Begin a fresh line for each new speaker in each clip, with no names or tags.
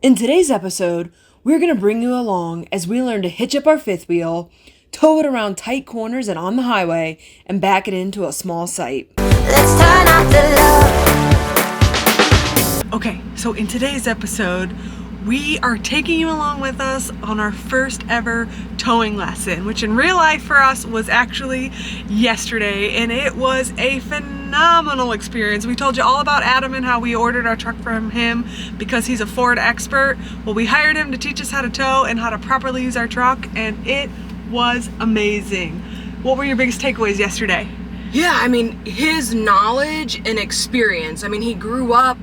In today's episode, we're going to bring you along as we learn to hitch up our fifth wheel, tow it around tight corners and on the highway, and back it into a small site.
Let's turn up the love.
Okay, so in today's episode, we are taking you along with us on our first ever towing lesson, which in real life for us was actually yesterday, and it was a phenomenal experience. We told you all about Adam and how we ordered our truck from him because he's a Ford expert. Well, we hired him to teach us how to tow and how to properly use our truck, and it was amazing. What were your biggest takeaways yesterday?
Yeah, I mean, his knowledge and experience. I mean, he grew up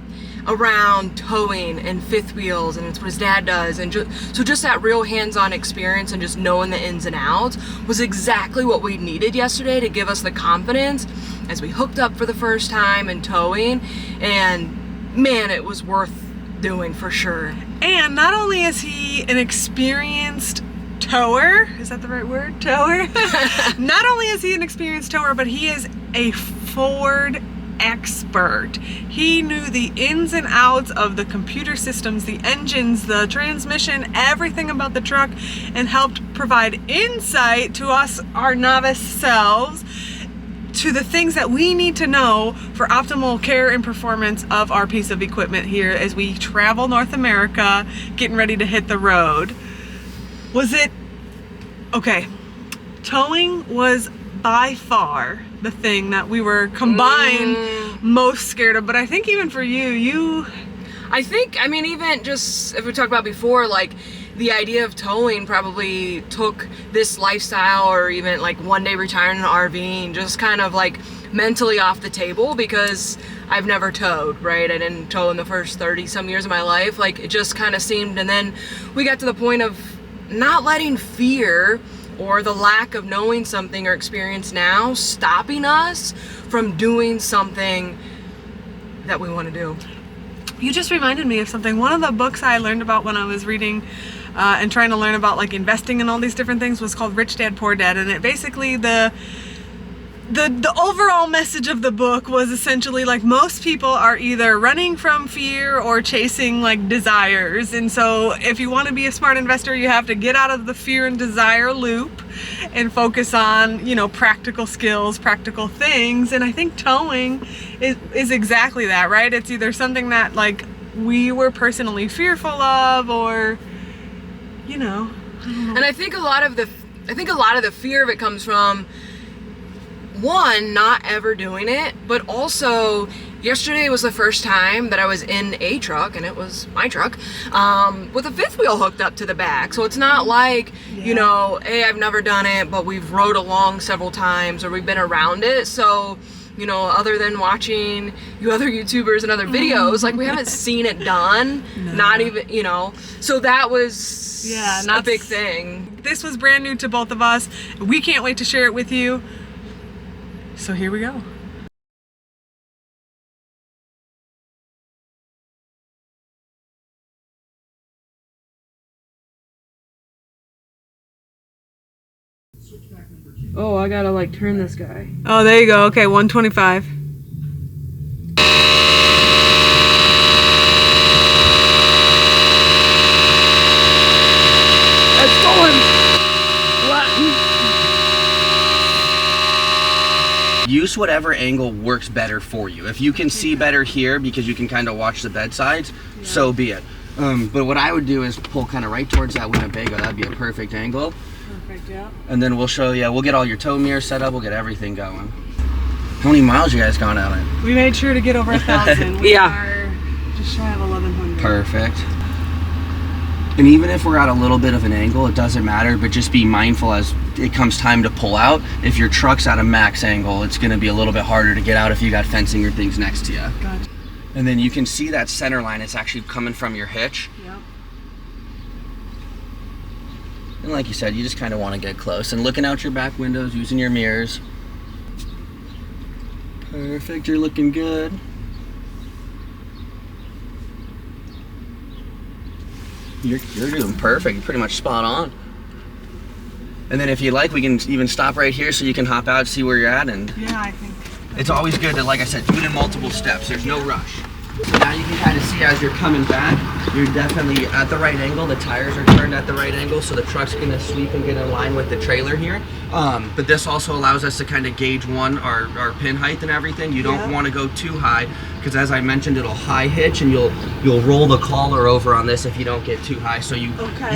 around towing and fifth wheels, and it's what his dad does, and just that real hands-on experience and just knowing the ins and outs was exactly what we needed yesterday to give us the confidence as we hooked up for the first time in towing. And man, it was worth doing for sure.
And not only is he an experienced tower, is that the right word? Tower? Not only is he an experienced tower, but he is a Ford expert. He knew the ins and outs of the computer systems, the engines, the transmission, everything about the truck, and helped provide insight to us, our novice selves, to the things that we need to know for optimal care and performance of our piece of equipment here as we travel North America, getting ready to hit the road. Was it okay? Towing was by far the thing that we were combined most scared of, but I think even for you,
I mean, even just if we talked about before, like the idea of towing probably took this lifestyle or even like one day retiring in an RV and just kind of like mentally off the table, because I've never towed, right? I didn't tow in the first 30 some years of my life. Like it just kind of seemed, and then we got to the point of not letting fear or the lack of knowing something or experience now stopping us from doing something that we want to do.
You just reminded me of something. One of the books I learned about when I was reading and trying to learn about like investing and all these different things was called Rich Dad Poor Dad, and it basically the overall message of the book was essentially like most people are either running from fear or chasing like desires. And so if you want to be a smart investor, you have to get out of the fear and desire loop and focus on, you know, practical skills, practical things. And I think towing is exactly that, right? It's either something that like we were personally fearful of, or, you know.
And I think a lot of the fear of it comes from, one, not ever doing it, but also yesterday was the first time that I was in a truck, and it was my truck, with a fifth wheel hooked up to the back. So it's not like, you know, hey, I've never done it, but we've rode along several times or we've been around it. So, you know, other than watching you other YouTubers and other videos, like we haven't seen it done, not even, you know, so that was a big thing.
This was brand new to both of us. We can't wait to share it with you. So here we go.
Oh, I gotta like turn this guy.
Oh, there you go. Okay, 125.
It's going.
Use whatever angle works better for you. If you can see better here because you can kind of watch the bed sides, so be it. But what I would do is pull kind of right towards that Winnebago. That'd be a perfect angle.
Perfect, yeah.
And then we'll show you, we'll get all your tow mirrors set up, we'll get everything going. How many miles you guys gone out in?
We made sure to get over 1,000. We are just shy of 1,100.
Perfect. And even if we're at a little bit of an angle, it doesn't matter, but just be mindful as it comes time to pull out. If your truck's at a max angle, it's gonna be a little bit harder to get out if you got fencing or things next to you.
Gotcha.
And then you can see that center line, it's actually coming from your hitch.
Yep.
And like you said, you just kind of want to get close and looking out your back windows, using your mirrors. Perfect, you're looking good. You're doing perfect. You're pretty much spot on. And then if you like, we can even stop right here so you can hop out, see where you're at, and
Yeah, I think
it's always good to, like I said, do it in multiple steps. There's no rush. So now you can kind of see as you're coming back, You're definitely at the right angle. The tires are turned at the right angle, so the truck's gonna sweep and get in line with the trailer here. But this also allows us to kind of gauge our pin height and everything. You don't want to go too high, because as I mentioned, it'll high hitch and you'll roll the collar over on this if you don't get too high. So you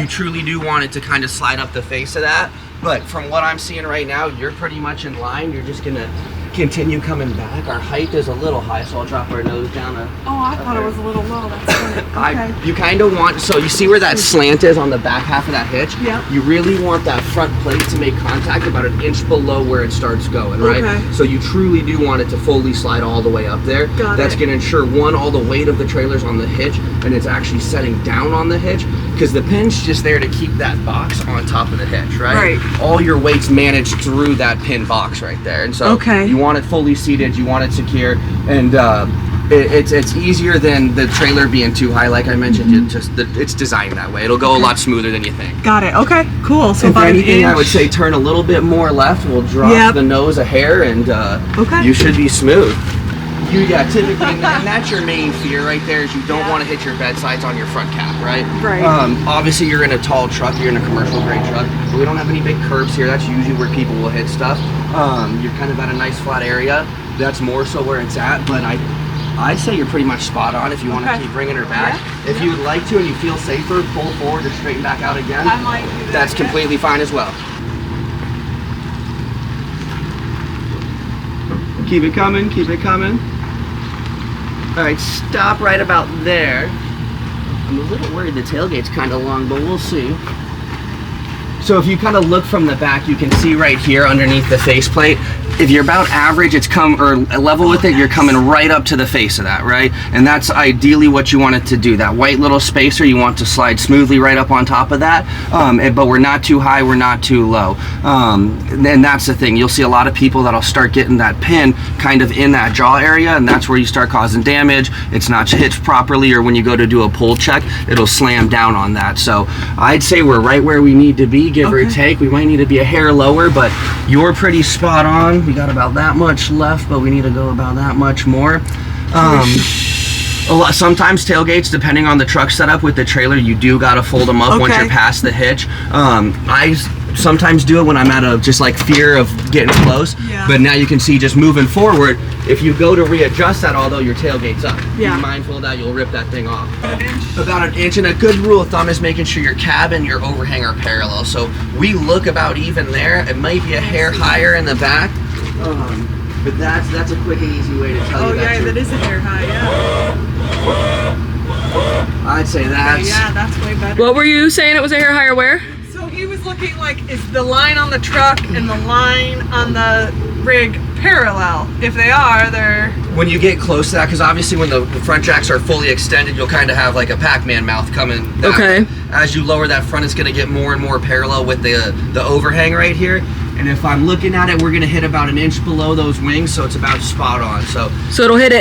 truly do want it to kind of slide up the face of that. But from what I'm seeing right now, you're pretty much in line. You're just gonna continue coming back. Our height is a little high, so I'll drop our nose down.
I thought it was a little low. That's funny. Okay.
You kind of want, so you see where that slant is on the back half of that hitch?
Yeah.
You really want that front plate to make contact about an inch below where it starts going, right?
Okay.
So you truly do want it to fully slide all the way up there. That's going to ensure, one, all the weight of the trailer's on the hitch, and it's actually setting down on the hitch, because the pin's just there to keep that box on top of the hitch, right?
Right.
All your weight's managed through that pin box right there. And so you want it fully seated, you want it secure, and it's easier than the trailer being too high. Like I mentioned, it's designed that way. It'll go a lot smoother than you think.
Got it. Okay, cool. So
if
about
anything,
an inch.
I would say turn a little bit more left. We'll drop the nose a hair, and you should be smooth. Typically, and that's your main fear right there, is you don't want to hit your bed sides on your front cap, right?
Right.
Obviously, you're in a tall truck, you're in a commercial grade truck, but we don't have any big curbs here. That's usually where people will hit stuff. You're kind of at a nice flat area. That's more so where it's at, but I'd say you're pretty much spot on if you want to keep bringing her back. If you would like to and you feel safer, pull forward or straighten back out again.
I might do that.
That's completely fine as well. Keep it coming, keep it coming. All right, stop right about there. I'm a little worried the tailgate's kind of long, but we'll see. So if you kind of look from the back, you can see right here underneath the faceplate, if you're about average, or level with it, you're coming right up to the face of that, right? And that's ideally what you want it to do. That white little spacer, you want to slide smoothly right up on top of that, but we're not too high, we're not too low. And that's the thing. You'll see a lot of people that'll start getting that pin kind of in that jaw area, and that's where you start causing damage. It's not hitched properly, or when you go to do a pull check, it'll slam down on that. So I'd say we're right where we need to be, give or take. We might need to be a hair lower, but you're pretty spot on. We got about that much left, but we need to go about that much more. Sometimes tailgates, depending on the truck setup with the trailer, you do gotta fold them up once you're past the hitch. I sometimes do it when I'm at just like fear of getting close, but now you can see just moving forward, if you go to readjust that, although your tailgate's up, be mindful of that, you'll rip that thing off. About an inch, and a good rule of thumb is making sure your cab and your overhang are parallel. So we look about even there. It might be a hair higher in the back, but that's a quick and easy way to tell you that.
That is a hair high,
I'd say that's...
Yeah, that's way better.
What were you saying? It was a hair higher where?
So he was looking like, is the line on the truck and the line on the rig parallel? If they are, they're...
When you get close to that, because obviously when the front jacks are fully extended, you'll kind of have like a Pac-Man mouth coming that way. As you lower that front, it's going to get more and more parallel with the overhang right here. And if I'm looking at it, we're going to hit about an inch below those wings, so it's about spot on. So
it'll hit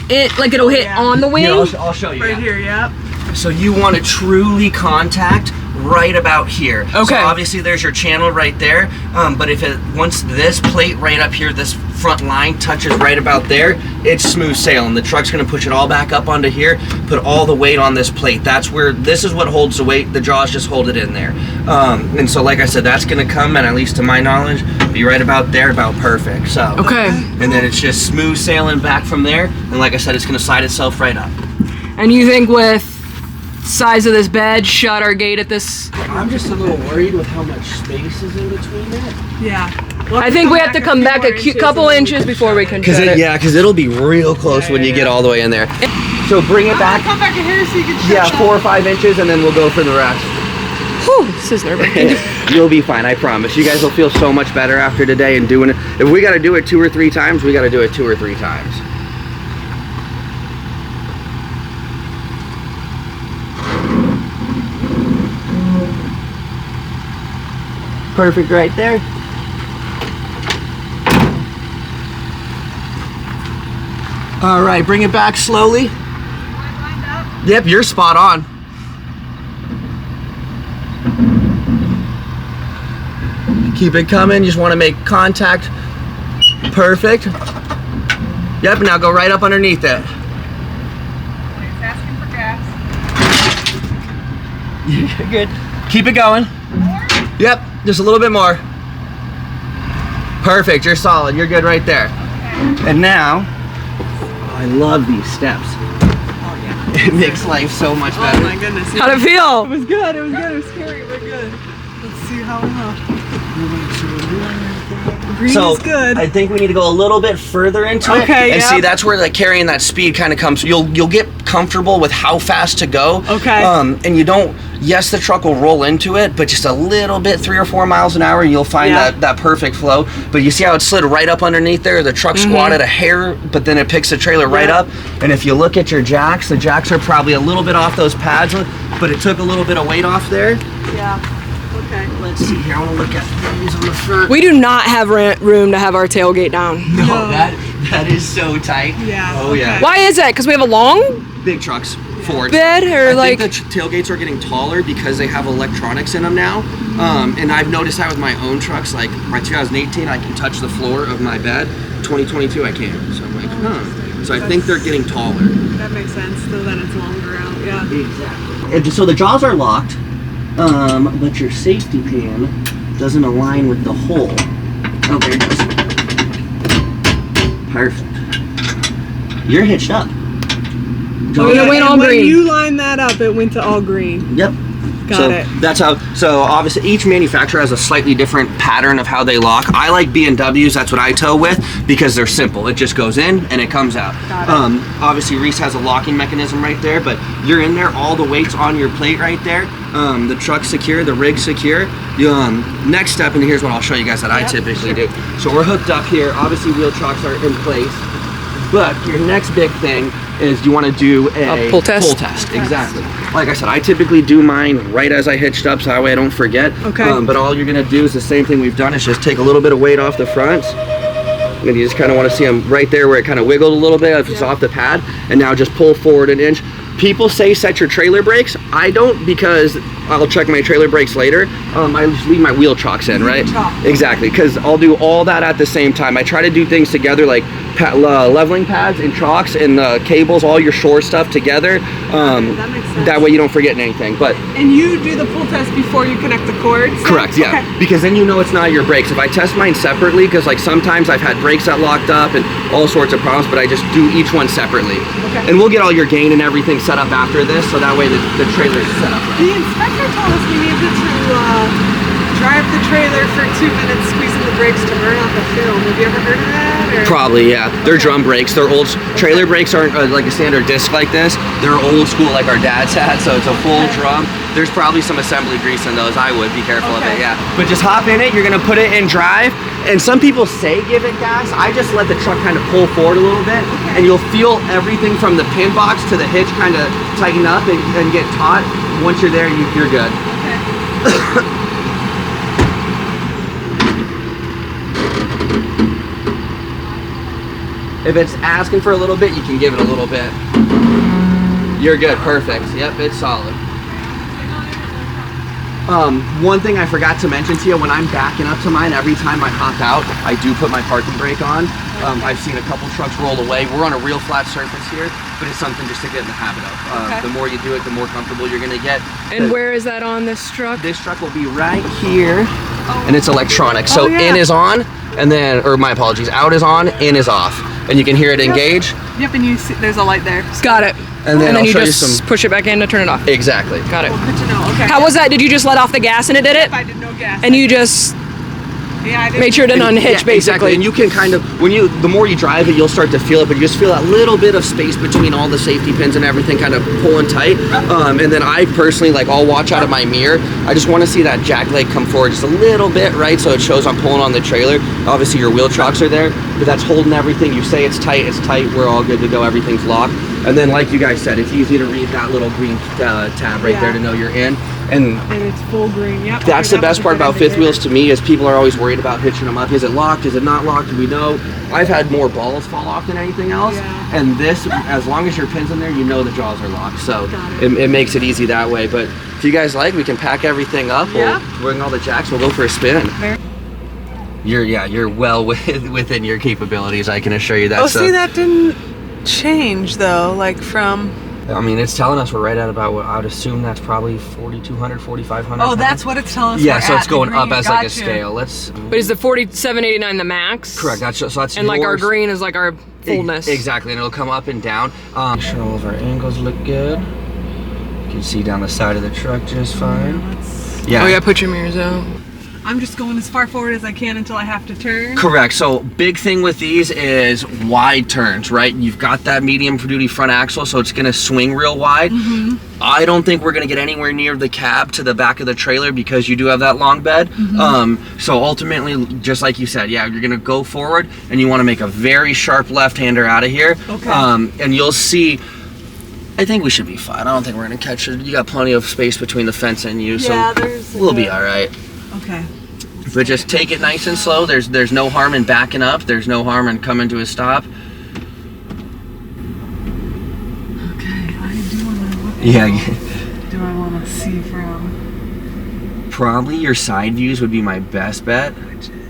it'll hit on the wing?
Here, I'll show you.
Right here, yep.
So you want to truly contact right about here. Okay. So obviously there's your channel right there, but once this plate right up here, this front line touches right about there, it's smooth sailing. The truck's going to push it all back up onto here, put all the weight on this plate. This is what holds the weight. The jaws just hold it in there. And so like I said, that's going to come, and at least to my knowledge, be right about there, about perfect. So and then it's just smooth sailing back from there, and like I said, it's going to slide itself right up.
And you think with size of this bed, shut our gate at this?
I'm just a little worried with how much space is in between it.
Yeah.
I think we have to come back a couple inches before we can shut it.
Yeah, because it'll be real close when you get all the way in there. So bring it back.
Come back a hair so you can shut it.
4 or 5 inches, and then we'll go for the rest.
Whew, this is nerve-wracking.
You'll be fine, I promise. You guys will feel so much better after today and doing it. If we got to do it 2 or 3 times, we got to do it 2 or 3 times. Perfect right there. All right, bring it back slowly. Yep, you're spot on. Keep it coming. You just want to make contact. Perfect. Yep, now go right up underneath it.
It's asking for gas.
You're good. Keep it going. Yep, just a little bit more. Perfect, you're solid. You're good right there. And now, I love these steps.
Oh yeah.
It makes life so much better.
Oh my goodness.
How'd it feel?
It was good. It was good. It was scary, but good. Let's see how green
So
is good.
I think we need to go a little bit further into it.
Okay,
And
yep.
see, that's where like carrying that speed kind of comes. You'll get comfortable with how fast to go.
Okay.
And you don't. Yes, the truck will roll into it, but just a little bit, 3 or 4 miles an hour, you'll find that perfect flow. But you see how it slid right up underneath there? The truck squatted a hair, but then it picks the trailer right up. And if you look at your jacks, the jacks are probably a little bit off those pads, but it took a little bit of weight off there.
Yeah. Okay.
Let's see here. I want to look at these on the front.
We do not have room to have our tailgate down.
No,
No.
that is so tight.
Yeah.
Oh yeah.
Why is that? Because we have a long
Big trucks. Ford.
bed, or
I
like?
think the tailgates are getting taller because they have electronics in them now. And I've noticed that with my own trucks. Like my 2018, I can touch the floor of my bed. 2022, I can't. So I'm like, huh. So I think they're getting taller.
That makes sense. So then it's longer out. Yeah.
Exactly. And so the jaws are locked, but your safety pin doesn't align with the hole. Oh, there it is. Perfect. You're hitched up.
Oh, yeah, went all
when
green.
you line that up, it went to all green.
Yep.
Got it.
That's how. So obviously, each manufacturer has a slightly different pattern of how they lock. I like B&Ws. That's what I tow with because they're simple. It just goes in and it comes out.
Got it.
Obviously, Reese has a locking mechanism right there, but you're in there. All the weight's on your plate right there. The truck's secure. The rig's secure. Next step, and here's what I'll show you guys that I typically do. So we're hooked up here. Obviously, wheel chocks are in place. But your next big thing is you want to do a
pull test?
Pull test, exactly. Like I said, I typically do mine right as I hitched up, so that way I don't forget.
Okay.
But all you're gonna do is the same thing we've done. Is just take a little bit of weight off the front, and you just kind of want to see them right there where it kind of wiggled a little bit if it's off the pad, and now just pull forward an inch. People say set your trailer brakes. I don't, because I'll check my trailer brakes later. I just leave my wheel chocks in, right? Exactly, because I'll do all that at the same time. I try to do things together, like leveling pads and chocks and the cables, all your shore stuff together.
That makes sense.
That way you don't forget anything. But
And you do the pull test before you connect the cords?
correct, yeah.
Okay.
Because then you know it's not your brakes. If I test mine separately, because like sometimes I've had brakes that locked up and all sorts of problems, but I just do each one separately.
Okay.
And we'll get all your gain and everything set up after this, so that way the trailer's set up right.
The inspector told us we needed to drive the trailer for 2 minutes, squeezing the brakes to burn off the film. Have you ever heard of that? Or?
Probably, yeah. They're drum brakes. They're old. Trailer brakes aren't like a standard disc like this. They're old school, like our dad's had. So it's a full drum. There's probably some assembly grease in those. I would be careful of it, yeah. But just hop in it. You're gonna put it in drive. And some people say give it gas. I just let the truck kind of pull forward a little bit, and you'll feel everything from the pin box to the hitch kind of tighten up and get taut. Once you're there, you're good.
Okay.
If it's asking for a little bit, you can give it a little bit. You're good, perfect. Yep, it's solid. One thing I forgot to mention to you, when I'm backing up to mine, every time I hop out, I do put my parking brake on. I've seen a couple trucks roll away. We're on a real flat surface here, but it's something just to get in the habit of. The more you do it, the more comfortable you're gonna get.
And where is that on this truck?
This truck will be right here, and it's electronic. So
yeah.
in is on, and then, or my apologies, out is on, in is off. And you can hear it engage.
Yep, and you see there's a light there.
Got it.
And then I'll
you
show you
just
some.
push it back in to turn it off.
Exactly.
Got it.
Good to know. Okay.
How was that? Did you just let off the gas and it did it?
I did no gas.
And you just
yeah, I did.
made sure it didn't unhitch,
Yeah, exactly.
basically.
And you can kind of, the more you drive it, you'll start to feel it, but you just feel that little bit of space between all the safety pins and everything kind of pulling tight. And then I personally, like, I'll watch out of my mirror. I just want to see that jack leg come forward just a little bit, right? So it shows I'm pulling on the trailer. Obviously your wheel chocks are there, but that's holding everything. You say it's tight, we're all good to go, everything's locked. And then like you guys said, it's easy to read that little green tab right there to know you're in. And
it's full green. Yep.
that's the best part about fifth wheels to me, is people are always worried about hitching them up. Is it locked? Is it not locked? Do we know? I've had more balls fall off than anything else.
Yeah.
And this, as long as your pin's in there, you know the jaws are locked. So
Got
it makes it easy that way. But if you guys like, we can pack everything up.
Yeah.
We'll bring all the jacks. We'll go for a spin. You're well within your capabilities. I can assure you that.
Oh,
so.
see, that didn't change though. Like from
I mean, it's telling us we're right at about what I would assume that's probably 4,200, 4,500.
Oh, that's what it's telling us.
Yeah,
we're
so
at,
it's going
the
up
green.
as like a
Gotcha.
scale. Let's.
But is the 47.89 the max?
Correct. That's
and like our
yours.
green is like our fullness.
Exactly, and it'll come up and down. Make sure all of our angles look good. You can see down the side of the truck just fine. Yeah.
Oh yeah, put your mirrors out.
I'm just going as far forward as I can until I have to turn.
Correct. So big thing with these is wide turns, right? You've got that medium duty front axle, so it's gonna swing real wide. I don't think we're gonna get anywhere near the cab to the back of the trailer because you do have that long bed. So ultimately, just like you said, yeah, you're gonna go forward and you wanna make a very sharp left-hander out of here.
Okay.
And you'll see, I think we should be fine. I don't think we're gonna catch it. You got plenty of space between the fence and you,
Yeah,
so
there's
we'll be all right.
Okay.
But just take it nice and slow. There's no harm in backing up. There's no harm in coming to a stop.
Okay, I do want to look.
Yeah.
Do I want to see from?
Probably your side views would be my best bet.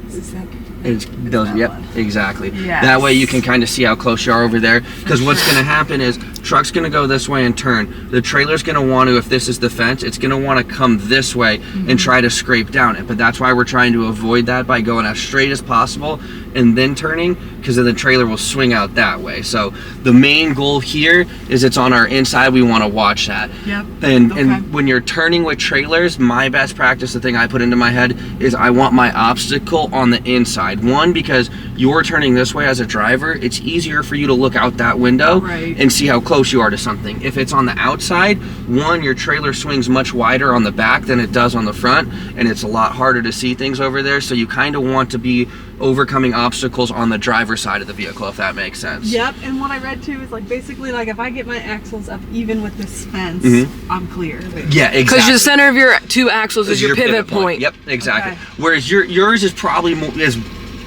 Is that?
It's those.
that
Yep,
one?
exactly.
Yes.
That way you can kind of see how close you are over there. Because what's going to happen is truck's going to go this way and turn. The trailer's going to want to, if this is the fence, it's going to want to come this way and try to scrape down it. But that's why we're trying to avoid that by going as straight as possible and then turning, because then the trailer will swing out that way. So the main goal here is it's on our inside. We want to watch that.
Yep.
And
Okay.
and when you're turning with trailers, my best practice, the thing I put into my head is I want my obstacle on the inside. One, because you're turning this way as a driver, it's easier for you to look out that window
Right.
and see how close you are to something. If it's on the outside, one, your trailer swings much wider on the back than it does on the front, and it's a lot harder to see things over there. So you kind of want to be overcoming obstacles on the driver's side of the vehicle, if that makes sense.
Yep. And what I read too is like basically like if I get my axles up even with this fence, I'm clear.
Yeah, exactly.
Because the center of your two axles is your pivot point.
Yep, exactly.
Okay.
Whereas yours is probably is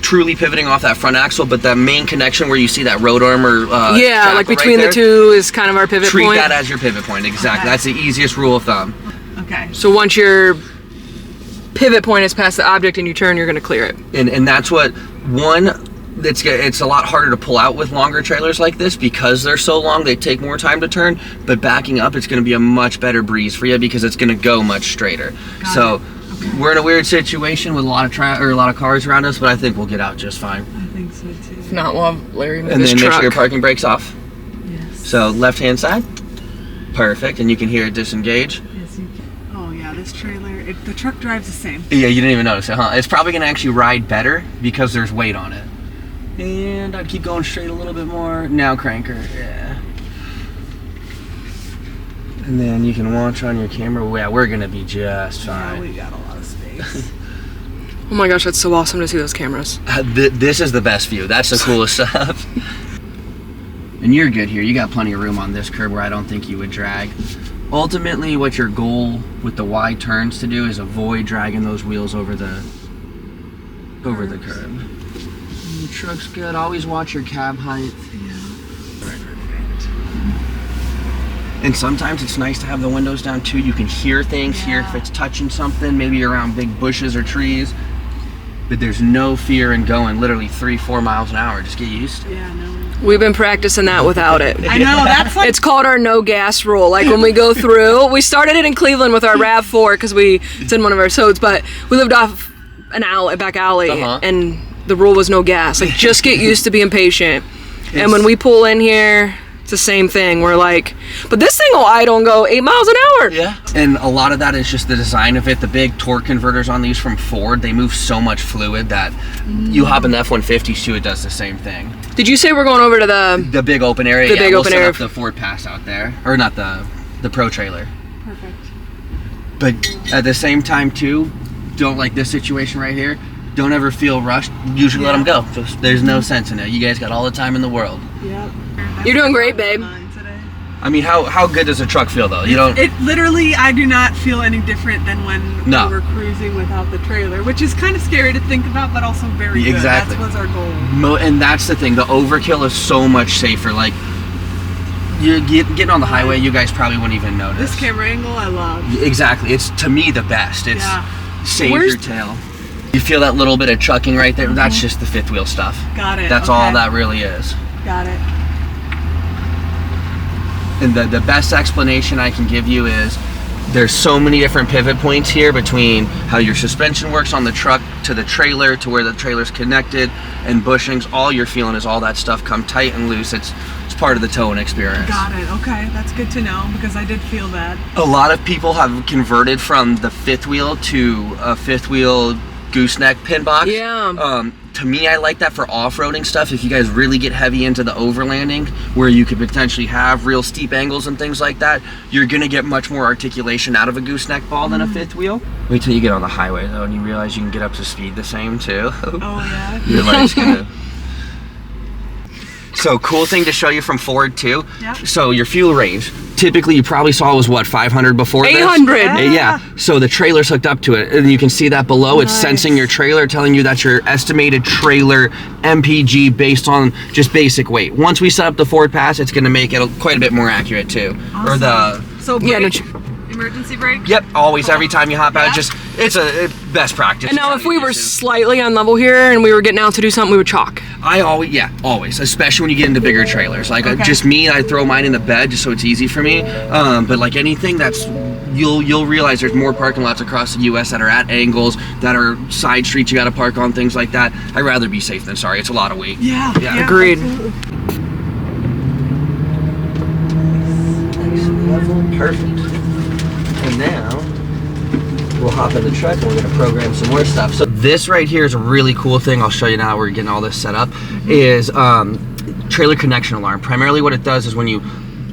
truly pivoting off that front axle, but the main connection where you see that road arm or
Yeah,
shackle
like
right
between
there,
the two is kind of our pivot
treat
point.
that as your pivot point. Exactly.
Okay.
That's the easiest rule of thumb.
Okay.
So once your pivot point is past the object and you turn, you're going to clear it.
And that's what it's a lot harder to pull out with longer trailers like this because they're so long. They take more time to turn, but backing up, it's going to be a much better breeze for you because it's going to go much straighter. So we're in a weird situation with a lot of cars around us, but I think we'll get out just fine.
I think so too.
If not, we'll have Larry move
And
his
then make
truck.
sure your parking brake's off.
Yes.
So left hand side, perfect, and you can hear it disengage.
Yes, you can. Oh yeah, this trailer. The truck drives the same.
Yeah, you didn't even notice it, huh? It's probably gonna actually ride better because there's weight on it. And I'd keep going straight a little bit more. Now cranker, yeah. And then you can watch on your camera. Yeah, we're gonna be just
Yeah,
fine.
we got a lot of space.
Oh my gosh, that's so awesome to see those cameras.
This is the best view. That's the coolest stuff. And you're good here. You got plenty of room on this curb where I don't think you would drag. Ultimately, what your goal with the wide turns to do is avoid dragging those wheels over the curb. And your truck's good. Always watch your cab height. And sometimes it's nice to have the windows down too. You can hear things, hear if it's touching something, maybe around big bushes or trees. But there's no fear in going literally 3-4 miles an hour. Just get used to it.
Yeah, no.
We've been practicing that without it.
I know, that's like
It's called our no gas rule. Like when we go through, we started it in Cleveland with our RAV4 because it's in one of our sods, but we lived off an alley, back alley, and the rule was no gas. Like just get used to being patient. And when we pull in here, it's the same thing. We're like, but this thing will idle and go 8 miles an hour.
Yeah. And a lot of that is just the design of it. The big torque converters on these from Ford, they move so much fluid that you hop in the F-150s too, it does the same thing.
Did you say we're going over to the
big open area?
The big
we'll
open
set
area.
up the Ford Pass out there. Or not the Pro trailer.
perfect.
But at the same time too, don't like this situation right here. Don't ever feel rushed. Usually let them go. Just, there's no sense in it. You guys got all the time in the world.
Yep.
You're doing great, babe.
Today.
I mean, how good does a truck feel though? You don't.
It literally, I do not feel any different than when
No.
we were cruising without the trailer, which is kind of scary to think about, but also very good.
Exactly.
That was our goal.
And that's the thing. The overkill is so much safer. Like you getting on the highway, you guys probably wouldn't even notice.
This camera angle, I love.
Exactly. It's to me the best. It's save
Where's-
your tail. You feel that little bit of chucking right there? That's just the fifth wheel stuff.
Got it.
That's
okay.
all that really is.
Got it.
And the best explanation I can give you is there's so many different pivot points here between how your suspension works on the truck to the trailer to where the trailer's connected and bushings. All you're feeling is all that stuff come tight and loose. It's part of the towing experience.
Got it. Okay, that's good to know because I did feel that.
A lot of people have converted from the fifth wheel to a fifth wheel gooseneck pin box.
Yeah.
To me, I like that for off-roading stuff. If you guys really get heavy into the overlanding, where you could potentially have real steep angles and things like that, you're gonna get much more articulation out of a gooseneck ball than a fifth wheel. Wait till you get on the highway though, and you realize you can get up to speed the same too.
Oh yeah.
Your life's gonna. So cool thing to show you from Ford too.
Yeah.
So your fuel range, typically you probably saw was what, 500 before this?
800.
Yeah. So the trailer's hooked up to it, and you can see that below. It's sensing your trailer, telling you that's your estimated trailer MPG based on just basic weight. Once we set up the Ford Pass, it's going to make it quite a bit more accurate too.
Awesome.
Or the
So
Yeah,
brake, emergency brake.
yep, always every time you hop out,
Yeah.
it's a best practice.
And now if we were slightly on level here and we were getting out to do something, we would chalk.
I always, especially when you get into bigger trailers. Like
Okay.
just me, I throw mine in the bed just so it's easy for me. But like anything that's, you'll realize there's more parking lots across the U.S. that are at angles, that are side streets you got to park on, things like that. I'd rather be safe than sorry. It's a lot of weight.
Yeah.
Yeah.
Agreed.
Absolutely.
Perfect. And now we'll hop in the truck and we're gonna program some more stuff. So this right here is a really cool thing. I'll show you now. We're getting all this set up. Is trailer connection alarm. Primarily what it does is when you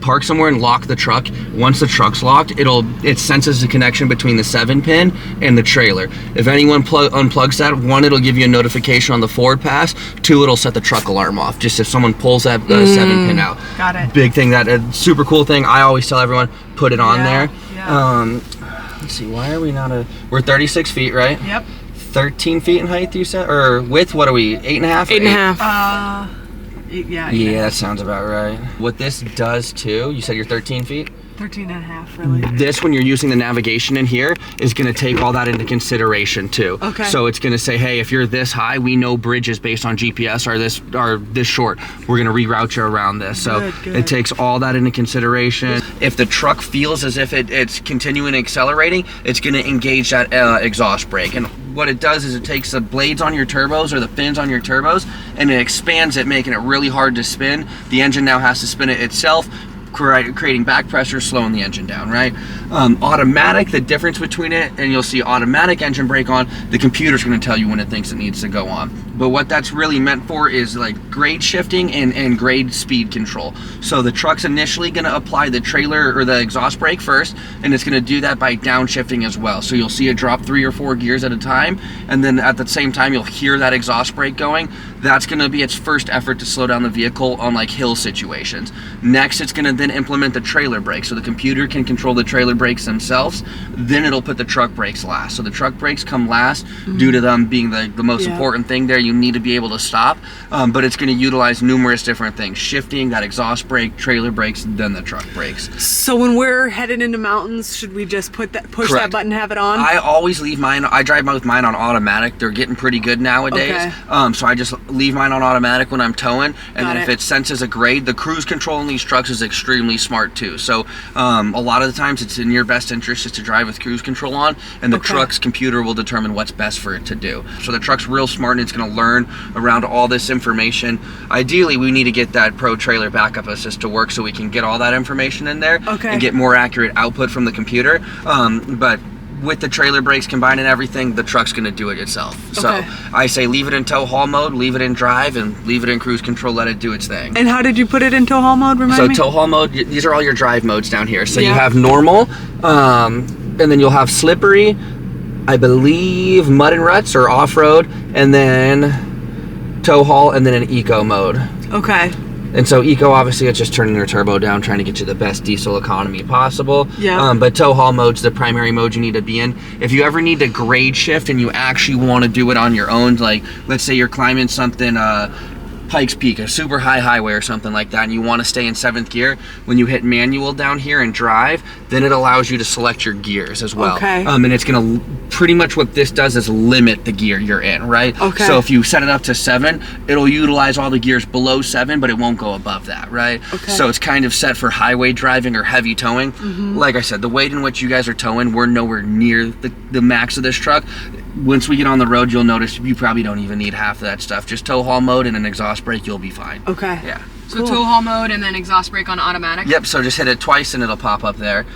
park somewhere and lock the truck, once the truck's locked, it senses the connection between the 7-pin and the trailer. If anyone unplugs that, 1, it'll give you a notification on the Ford Pass, 2, it'll set the truck alarm off, just if someone pulls that 7-pin out.
Got it.
Big thing, that super cool thing. I always tell everyone, put it on there.
Yeah.
Let's see, why are we not we're 36 feet, right?
Yep.
13 feet in height, you said? Or width, what are we, 8.5?
8.5.
Yeah.
Yeah, that sounds about right. What this does too, you said you're 13 feet?
13 and a half, really.
This, when you're using the navigation in here, is going to take all that into consideration too.
Okay.
So it's going to say, hey, if you're this high, we know bridges based on GPS are this short. We're going to reroute you around this. So
Good.
it takes all that into consideration. If the truck feels as if it's continuing accelerating, it's going to engage that exhaust brake. And what it does is it takes the blades on your turbos or the fins on your turbos and it expands it, making it really hard to spin. The engine now has to spin it itself, creating back pressure, slowing the engine down, right? Automatic, the difference between it, and you'll see automatic engine brake on, the computer's going to tell you when it thinks it needs to go on. But what that's really meant for is like grade shifting and grade speed control. So the truck's initially going to apply the trailer or the exhaust brake first, and it's going to do that by downshifting as well. So you'll see it drop 3 or 4 gears at a time, and then at the same time you'll hear that exhaust brake going. That's going to be its first effort to slow down the vehicle on like hill situations. Next, it's going to then implement the trailer brake, so the computer can control the trailer brakes themselves. Then it'll put the truck brakes last. So the truck brakes come last due to them being the most important thing there. You need to be able to stop, but it's going to utilize numerous different things: shifting, that exhaust brake, trailer brakes, then the truck brakes.
So when we're headed into mountains, should we just push
Correct.
that button, have it on?
I always leave mine. I drive with mine on automatic. They're getting pretty good nowadays.
Okay.
So I just leave mine on automatic when I'm towing, and
Got
then if
it.
it senses a grade, the cruise control in these trucks is extremely smart too. So a lot of the times it's in your best interest just to drive with cruise control on, and the
Okay.
truck's computer will determine what's best for it to do. So the truck's real smart, and it's going to learn around all this information. Ideally, we need to get that Pro Trailer Backup Assist to work so we can get all that information in there
Okay.
and get more accurate output from the computer. But with the trailer brakes combined and everything, the truck's going to do it itself. So
Okay.
I say leave it in tow haul mode, leave it in drive, and leave it in cruise control, let it do its thing.
And how did you put it in tow haul mode? Remind
So
me.
tow haul mode, these are all your drive modes down here. So you
Yeah.
have normal, and then you'll have slippery, I believe mud and ruts or off-road, and then tow haul, and then an eco mode.
Okay.
And so eco, obviously, it's just turning your turbo down, trying to get you the best diesel economy possible.
Yeah.
But tow haul mode's the primary mode you need to be in. If you ever need to grade shift and you actually want to do it on your own, like let's say you're climbing something Pikes Peak, a super high highway or something like that, and you want to stay in 7th gear, when you hit manual down here and drive, then it allows you to select your gears as well.
Okay.
And it's going to, pretty much what this does is limit the gear you're in, right?
Okay.
So if you set it up to 7, it'll utilize all the gears below 7, but it won't go above that, right?
Okay.
So it's kind of set for highway driving or heavy towing. Like I said, the weight in which you guys are towing, we're nowhere near the max of this truck. Once we get on the road, you'll notice you probably don't even need half of that stuff. Just tow haul mode and an exhaust brake, you'll be fine.
Okay.
Yeah.
So tow haul mode and then exhaust brake on automatic?
Yep, so just hit it twice and it'll pop up there.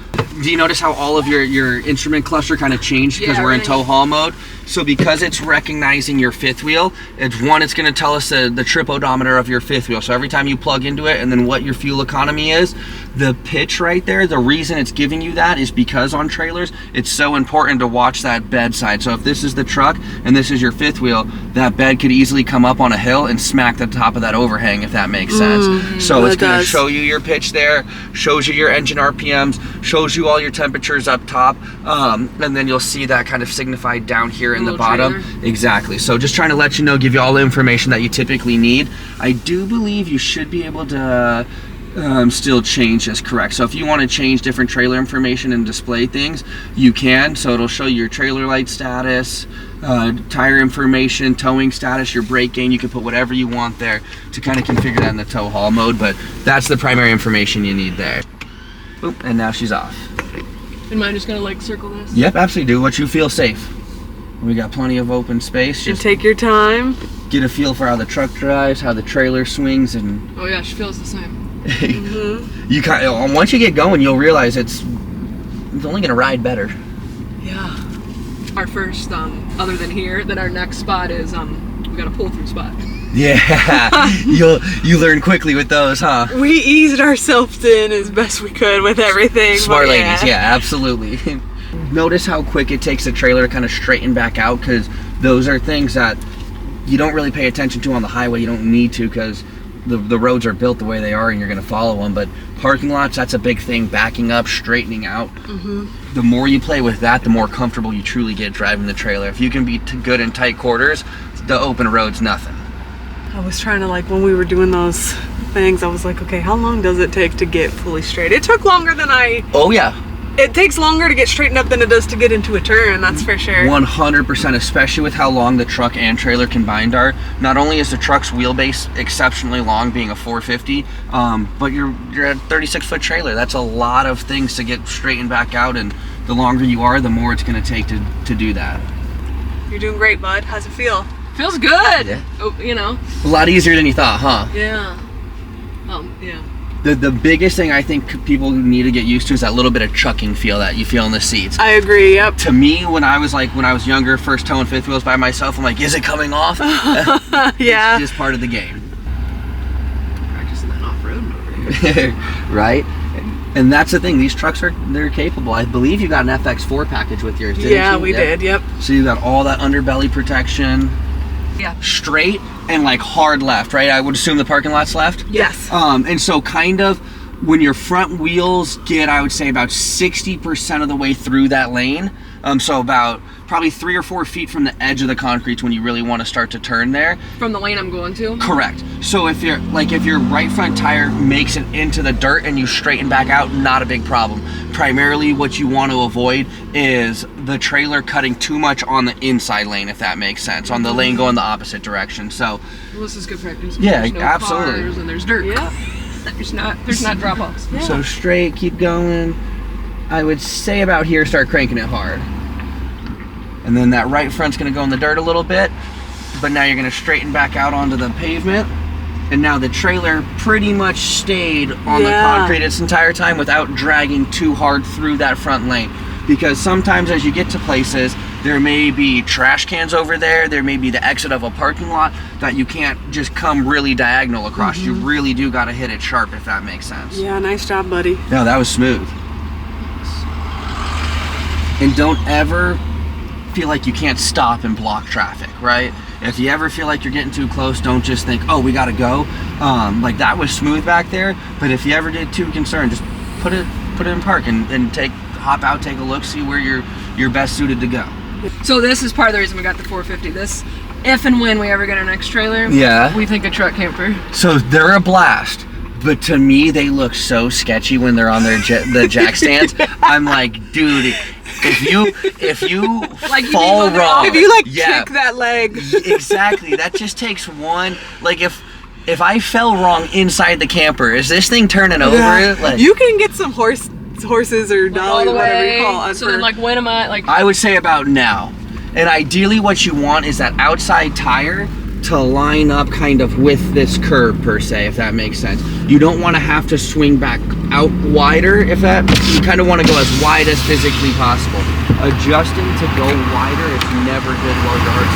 Do you notice how all of your instrument cluster kind of changed because we're in tow haul mode? So because it's recognizing your 5th wheel, it's going to tell us the trip odometer of your 5th wheel. So every time you plug into it and then what your fuel economy is, the pitch right there, the reason it's giving you that is because on trailers, it's so important to watch that bed side. So if this is the truck and this is your 5th wheel, that bed could easily come up on a hill and smack the top of that overhang, if that makes sense. So it's going to show you your pitch there, shows you your engine RPMs, shows you all your temperatures up top, and then you'll see that kind of signified down here in the bottom.
Trailer.
Exactly. So just trying to let you know, give you all the information that you typically need. I do believe you should be able to still change this, correct? So if you want to change different trailer information and display things, you can. So it'll show you your trailer light status, tire information, towing status, your brake gain. You can put whatever you want there to kind of configure that in the tow haul mode, but that's the primary information you need there. Oop, and now she's off.
Am I just gonna like circle this?
Yep, absolutely. Do what you feel safe. We got plenty of open space. Just
Take your time.
get a feel for how the truck drives, how the trailer swings, and
Oh yeah, she feels the same.
you kind of, once you get going, you'll realize it's only gonna ride better.
Yeah. Our first, other than here, then our next spot is we got a pull through spot.
Yeah, you learn quickly with those, huh?
We eased ourselves in as best we could with everything.
Smart
but
ladies, yeah, absolutely. Notice how quick it takes the trailer to kind of straighten back out, because those are things that you don't really pay attention to on the highway. You don't need to, because the roads are built the way they are and you're going to follow them. But parking lots, that's a big thing. Backing up, straightening out. The more you play with that, the more comfortable you truly get driving the trailer. If you can be good in tight quarters, the open road's nothing.
I was trying to, like, when we were doing those things, I was like, okay, how long does it take to get fully straight? It took longer than
Oh yeah,
it takes longer to get straightened up than it does to get into a turn, that's for sure.
100%, especially with how long the truck and trailer combined are. Not only is the truck's wheelbase exceptionally long, being a 450, but you're at a 36-foot trailer. That's a lot of things to get straightened back out, and the longer you are, the more it's going to take to do that.
You're doing great, bud. How's it feel?
Feels good.
Yeah.
Oh, you know.
A lot easier than you thought, huh?
Yeah. Yeah.
The biggest thing I think people need to get used to is that little bit of chucking feel that you feel in the seats.
I agree, yep.
To me, when I was younger, first towing 5th wheels by myself, I'm like, is it coming off?
Yeah.
It's just part of the game.
Practicing that off-road over here.
Right? And that's the thing, these trucks they're capable. I believe you got an FX4 package with yours, didn't you?
Yeah, we did, yep.
So you got all that underbelly protection.
Yeah.
Straight and like hard left, right? I would assume the parking lot's left?
Yes.
And so kind of when your front wheels get, I would say, about 60% of the way through that lane, so about probably 3 or 4 feet from the edge of the concrete when you really want to start to turn there.
From the lane I'm going to?
Correct. So if your right front tire makes it into the dirt and you straighten back out, not a big problem. Primarily what you want to avoid is the trailer cutting too much on the inside lane, if that makes sense, on the lane going the opposite direction. So
Well, this is good practice.
Yeah,
There's no
absolutely.
Cars and there's dirt.
Yeah.
There's not drop-offs.
Yeah.
So straight, keep going. I would say about here, start cranking it hard. And then that right front's gonna go in the dirt a little bit, but now you're gonna straighten back out onto the pavement. And now the trailer pretty much stayed on the concrete its entire time without dragging too hard through that front lane. Because sometimes as you get to places, there may be trash cans over there, there may be the exit of a parking lot that you can't just come really diagonal across. You really do gotta hit it sharp, if that makes sense.
Yeah, nice job, buddy.
No, that was smooth. And don't ever feel like you can't stop and block traffic, right? If you ever feel like you're getting too close, don't just think, oh, we gotta go. Like that was smooth back there, but if you ever get too concerned, just put it in park and hop out, take a look, see where you're best suited to go.
So this is part of the reason we got the 450. This, if and when we ever get our next trailer,
Yeah.
we think a truck camper.
So they're a blast, but to me they look so sketchy when they're on their the jack stands. I'm like, dude, if you
Like you
fall
mean when they're
wrong,
If you like
yeah,
kick that leg.
exactly. That just takes one. Like if I fell wrong inside the camper, is this thing turning over? Like,
You can get some horses or dolly, whatever you call it.
So then, like, when am I, like...
I would say about now. And ideally what you want is that outside tire to line up kind of with this curb per se, if that makes sense. You don't want to have to swing back out wider, if that, you kind of want to go as wide as physically possible. Adjusting to go wider is never good while you're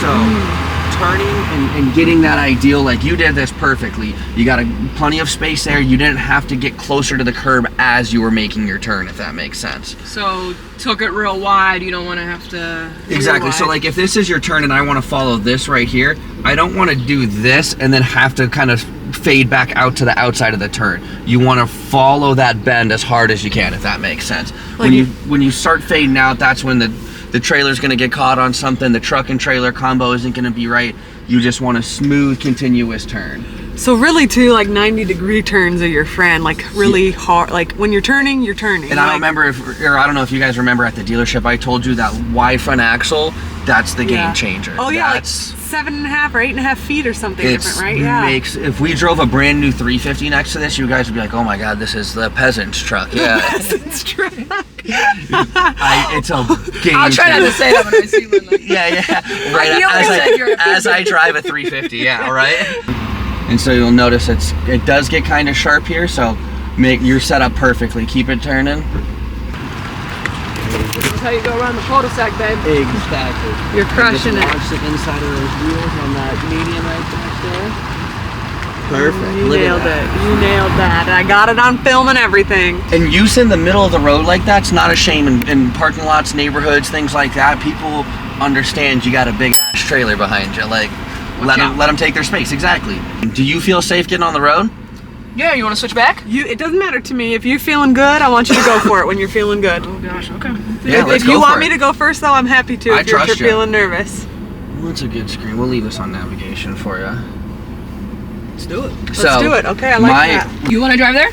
So turning and getting that ideal, like you did this perfectly. You got plenty of space there. You didn't have to get closer to the curb as you were making your turn, if that makes sense.
So, took it real wide, you don't want to have to...
Exactly. So like if this is your turn and I want to follow this right here, I don't want to do this and then have to kind of fade back out to the outside of the turn. You want to follow that bend as hard as you can, if that makes sense.
Like
when you start fading out, that's when the trailer's going to get caught on something. The truck and trailer combo isn't going to be right. You just want a smooth, continuous turn.
So really too, like 90-degree turns are your friend, like really hard, like when you're turning, you're turning.
And I don't remember I don't know if you guys remember at the dealership, I told you that wide front axle, that's the game changer.
Oh yeah,
That's,
like 7.5 or 8.5 feet or something different, right? Yeah.
If we drove a brand new 350 next to this, you guys would be like, oh my god, this is the peasant's truck. Yeah.
Peasant's truck.
It's a game
I'll try not to say that when I see one. Like,
Yeah. Right.
You always said you're a
As I drive a 350, yeah, right? And so you'll notice it does get kind of sharp here, so you're set up perfectly. Keep it turning.
That's how you go around the cul-de-sac, babe.
Exactly.
You're crushing it.
Launch the inside of those wheels on that median right back there. Perfect.
You
Look at
nailed
that.
it. You nailed that. I got it on film and everything.
And use in the middle of the road like that's not a shame. In parking lots, neighborhoods, things like that, people understand you got a big ass trailer behind you. Like, let them take their space. Exactly. Do you feel safe getting on the road?
Yeah, you want to switch back?
It doesn't matter to me. If you're feeling good, I want you to go for it when you're feeling good.
Oh gosh, okay.
Yeah, let's
If you
go
want
for
me
it.
to go first, though, I'm happy to.
I
If you're
trust you.
feeling nervous.
That's a good screen. We'll leave this on navigation for you.
Let's do it.
Let's do it. Okay, I like that.
You want to drive there?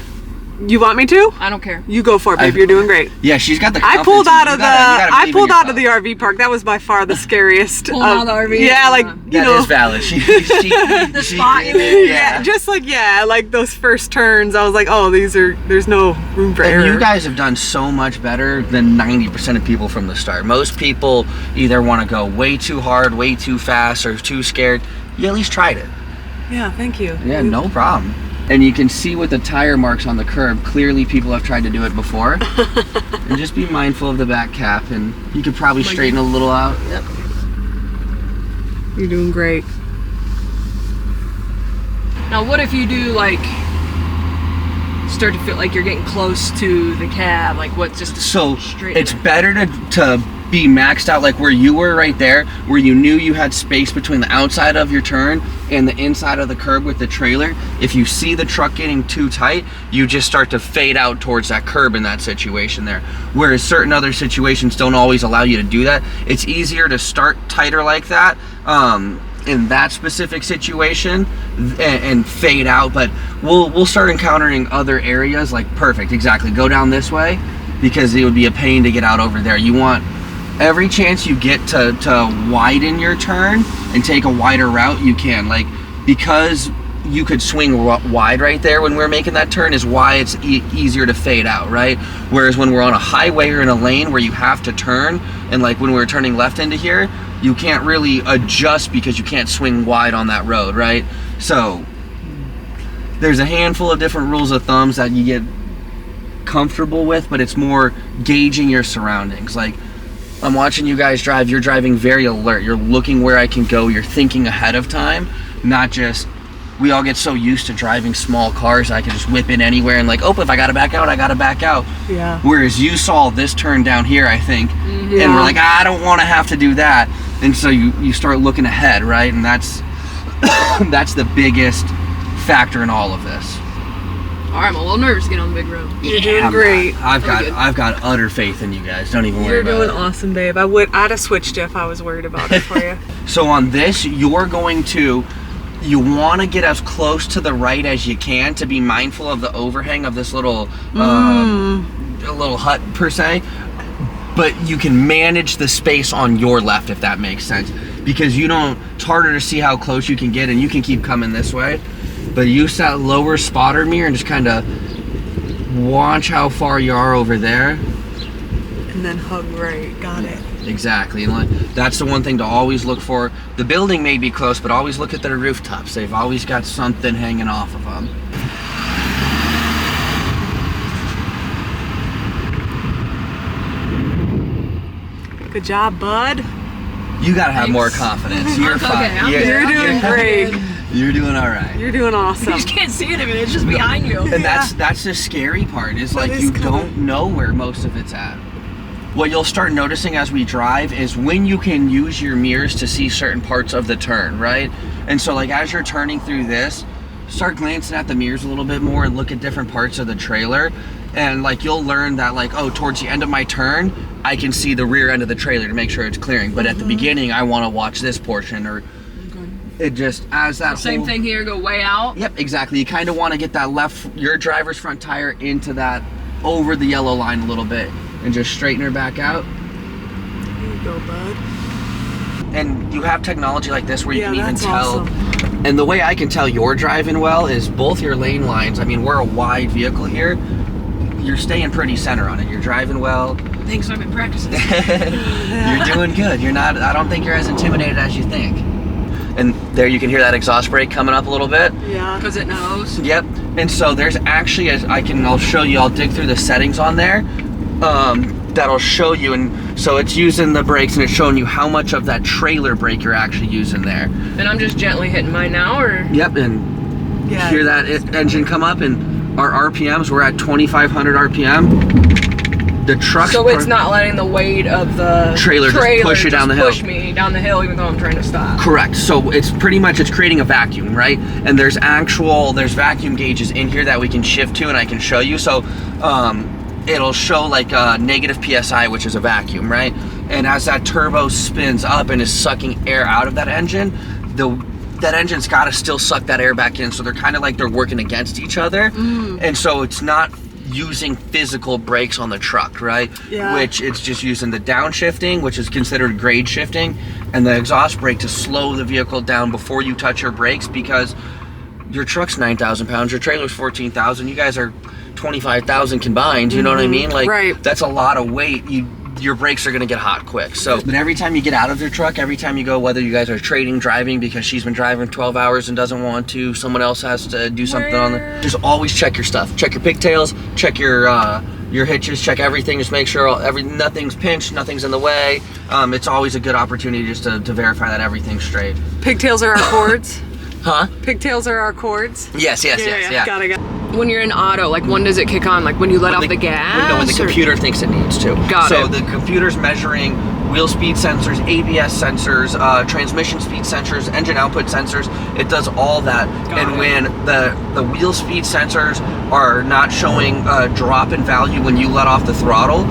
You want me to?
I don't care.
You go for it, babe. You're doing great.
Yeah, she's got the
I
confidence.
pulled out
You
of
gotta
I
believe in
pulled out of
yourself.
the RV park. That was by far the scariest.
Pulling out of the RV?
Yeah, like
That is valid.
The spot you
did,
yeah, just like like those first turns. I was like, oh, there's no room for error.
And you guys have done so much better than 90% of people from the start. Most people either want to go way too hard, way too fast, or too scared. You at least tried it.
Yeah, thank you.
Yeah, no problem. And you can see with the tire marks on the curb, clearly people have tried to do it before. And just be mindful of the back cap, and you could probably straighten a little out. Yep.
You're doing great.
Now, what if you do like start to feel like you're getting close to the cab? Like what? Just
So
straight.
it's better to be maxed out like where you were right there, where you knew you had space between the outside of your turn and the inside of the curb with the trailer. If you see the truck getting too tight, you just start to fade out towards that curb in that situation there. Whereas certain other situations don't always allow you to do that. It's easier to start tighter like that in that specific situation and fade out, but we'll start encountering other areas like perfect, exactly. Go down this way because it would be a pain to get out over there. You want every chance you get to widen your turn and take a wider route, you can. Like, because you could swing wide right there when we're making that turn is why it's easier to fade out, right? Whereas when we're on a highway or in a lane where you have to turn, and like when we're turning left into here, you can't really adjust because you can't swing wide on that road, right? So there's a handful of different rules of thumbs that you get comfortable with, but it's more gauging your surroundings. Like, I'm watching you guys drive, you're driving very alert. You're looking where I can go, you're thinking ahead of time, not just, we all get so used to driving small cars, I can just whip in anywhere and like, oh, if I gotta back out, I gotta back out.
Yeah.
Whereas you saw this turn down here, I think, and
Yeah.
we're like, I don't wanna have to do that. And so you start looking ahead, right? And that's the biggest factor in all of this.
All right, I'm a little nervous to get on the big road.
You're doing great.
I've got utter faith in you guys. Don't even worry
You're
about
doing
it.
awesome, babe. I'd have switched you if I was worried about it for you.
So on this, you want to get as close to the right as you can to be mindful of the overhang of this little a little hut per se, but you can manage the space on your left, if that makes sense, because it's harder to see how close you can get, and you can keep coming this way, but use that lower spotter mirror and just kind of watch how far you are over there.
And then hug right. Got it.
Exactly, and that's the one thing to always look for. The building may be close, but always look at their rooftops. They've always got something hanging off of them.
Good job, bud.
You gotta have more confidence. You're fine.
Okay,
You're doing great.
You're doing all right.
You're doing awesome.
You just can't see it. I mean, it's just behind you.
And that's the scary part, is like you don't know where most of it's at. What you'll start noticing as we drive is when you can use your mirrors to see certain parts of the turn, right? And so like as you're turning through this, start glancing at the mirrors a little bit more and look at different parts of the trailer. And like you'll learn that like, oh, towards the end of my turn, I can see the rear end of the trailer to make sure it's clearing. But at the beginning, I want to watch this portion, or it just as that
Same thing here, go way out.
Yep, exactly. You kind of want to get that your driver's front tire into that, over the yellow line a little bit, and just straighten her back out.
There you go, bud.
And you have technology like this where you can even
that's
tell.
awesome.
And the way I can tell you're driving well is both your lane lines. I mean, we're a wide vehicle here. You're staying pretty center on it. You're driving well.
Thanks, I've been practicing.
You're doing good. You're not, I don't think you're as intimidated as you think. And there you can hear that exhaust brake coming up a little bit.
Yeah.
Because it knows.
Yep. And so there's actually, I'll show you, I'll dig through the settings on there. That'll show you, and so it's using the brakes and it's showing you how much of that trailer brake you're actually using there.
And I'm just gently hitting mine now, or?
Yep, and
Yeah.
hear that engine come up, and our RPMs, we're at 2,500 RPM. The truck.
So it's not letting the weight of the
trailer just push you down the hill.
Push me down the hill, even though I'm trying to stop.
Correct. So it's pretty much, it's creating a vacuum, right? And there's vacuum gauges in here that we can shift to, and I can show you. So it'll show like negative PSI, which is a vacuum, right? And as that turbo spins up and is sucking air out of that engine, that engine's got to still suck that air back in. So they're kind of like they're working against each other. And so it's not using physical brakes on the truck, right?
Yeah.
Which it's just using the downshifting, which is considered grade shifting, and the exhaust brake to slow the vehicle down before you touch your brakes, because your truck's 9,000 pounds, your trailer's 14,000, you guys are 25,000 combined, you know what I mean? Like,
right.
That's a lot of weight. Your brakes are gonna get hot quick. So, but every time you get out of your truck, every time you go, whether you guys are trading driving because she's been driving 12 hours and doesn't want to, someone else has to do something on the, just always check your stuff. Check your pigtails, check your hitches, check everything, just make sure nothing's pinched, nothing's in the way. It's always a good opportunity just to verify that everything's straight.
Pigtails are our cords.
Huh?
Pigtails are our cords.
Yes.
Got it.
When you're in auto, like when does it kick on? Like when you let off the gas?
No, when the computer thinks it needs to.
Got it.
So the computer's measuring wheel speed sensors, ABS sensors, transmission speed sensors, engine output sensors. It does all that. And when the wheel speed sensors are not showing a drop in value when you let off the throttle,